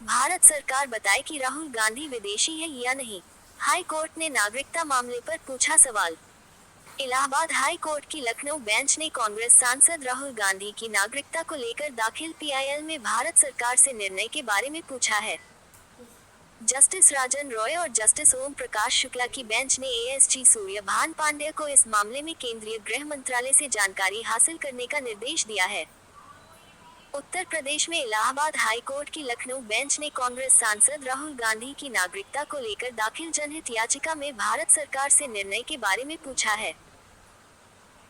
भारत सरकार बताए कि राहुल गांधी विदेशी है या नहीं। हाई कोर्ट ने नागरिकता मामले पर पूछा सवाल। इलाहाबाद हाई कोर्ट की लखनऊ बेंच ने कांग्रेस सांसद राहुल गांधी की नागरिकता को लेकर दाखिल पीआईएल में भारत सरकार से निर्णय के बारे में पूछा है। जस्टिस राजन रॉय और जस्टिस ओम प्रकाश शुक्ला की बेंच ने एएसजी सूर्यभान पांडेय को इस मामले में केंद्रीय गृह मंत्रालय से जानकारी हासिल करने का निर्देश दिया है। उत्तर प्रदेश में इलाहाबाद हाई कोर्ट की लखनऊ बेंच ने कांग्रेस सांसद राहुल गांधी की नागरिकता को लेकर दाखिल जनहित याचिका में भारत सरकार से निर्णय के बारे में पूछा है।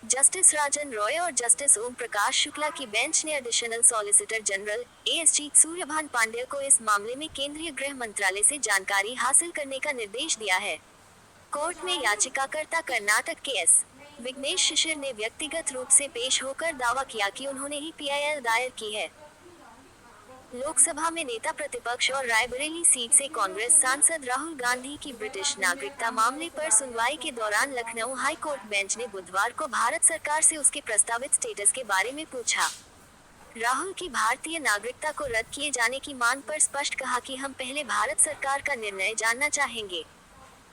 जस्टिस राजन रॉय और जस्टिस ओम प्रकाश शुक्ला की बेंच ने additional solicitor general ASG Suryabhan Pandey को इस मामले में केंद्रीय गृह मंत्रालय से जानकारी हासिल करने का निर्देश दिया है। कोर्ट में याचिकाकर्ता कर्नाटक के एस विघ्नेश शिशिर ने व्यक्तिगत रूप से पेश होकर दावा किया कि उन्होंने ही पीआईएल दायर की है। लोकसभा में नेता प्रतिपक्ष और रायबरेली सीट से कांग्रेस सांसद राहुल गांधी की ब्रिटिश नागरिकता मामले पर सुनवाई के दौरान लखनऊ हाई कोर्ट बेंच ने बुधवार को भारत सरकार से उसके प्रस्तावित स्टेटस के बारे में पूछा। राहुल की भारतीय नागरिकता को रद्द किए जाने की मांग पर स्पष्ट कहा कि हम पहले भारत सरकार का निर्णय जानना चाहेंगे।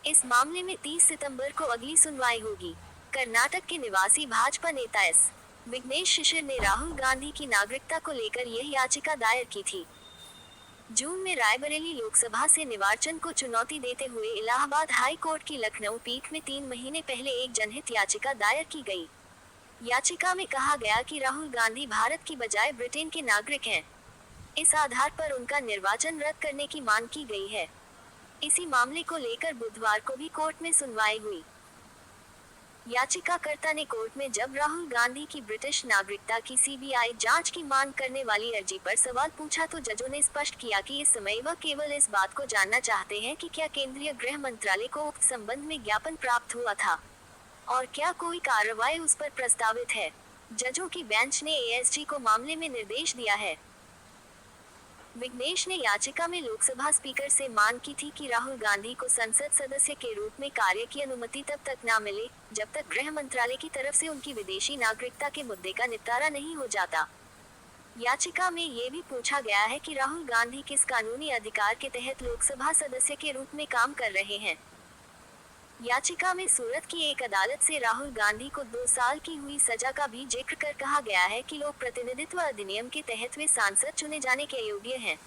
इस मामले में 30 सितंबर को अगली सुनवाई होगी। कर्नाटक के निवासी भाजपा नेता एस विघ्नेश शिशिर ने राहुल गांधी की नागरिकता को लेकर यह याचिका दायर की थी। जून में रायबरेली लोकसभा से निर्वाचन को चुनौती देते हुए इलाहाबाद हाई कोर्ट की लखनऊ पीठ में 3 महीने पहले एक जनहित याचिका दायर की गई। याचिका में कहा गया कि राहुल गांधी भारत की बजाय ब्रिटेन के नागरिक हैं। इस आधार पर उनका निर्वाचन रद्द करने की मांग की गई है। इसी मामले को लेकर बुधवार को भी कोर्ट में सुनवाई हुई। याचिकाकर्ता ने कोर्ट में जब राहुल गांधी की ब्रिटिश नागरिकता की सीबीआई जांच की मांग करने वाली अर्जी पर सवाल पूछा तो जजों ने स्पष्ट किया कि इस समय वह केवल इस बात को जानना चाहते हैं कि क्या केंद्रीय गृह मंत्रालय को उक्त संबंध में ज्ञापन प्राप्त हुआ था और क्या कोई कार्रवाई उस पर प्रस्तावित है। जजों की बेंच ने एएसजी को मामले में निर्देश दिया है। विघ्नेश ने याचिका में लोकसभा स्पीकर से मांग की थी कि राहुल गांधी को संसद सदस्य के रूप में कार्य की अनुमति तब तक न मिले जब तक गृह मंत्रालय की तरफ से उनकी विदेशी नागरिकता के मुद्दे का निपटारा नहीं हो जाता। याचिका में ये भी पूछा गया है कि राहुल गांधी किस कानूनी अधिकार के तहत लोकसभा सदस्य के रूप में काम कर रहे हैं। याचिका में सूरत की एक अदालत से राहुल गांधी को 2 साल की हुई सजा का भी जिक्र कर कहा गया है कि लोक प्रतिनिधित्व अधिनियम के तहत वे सांसद चुने जाने के योग्य हैं।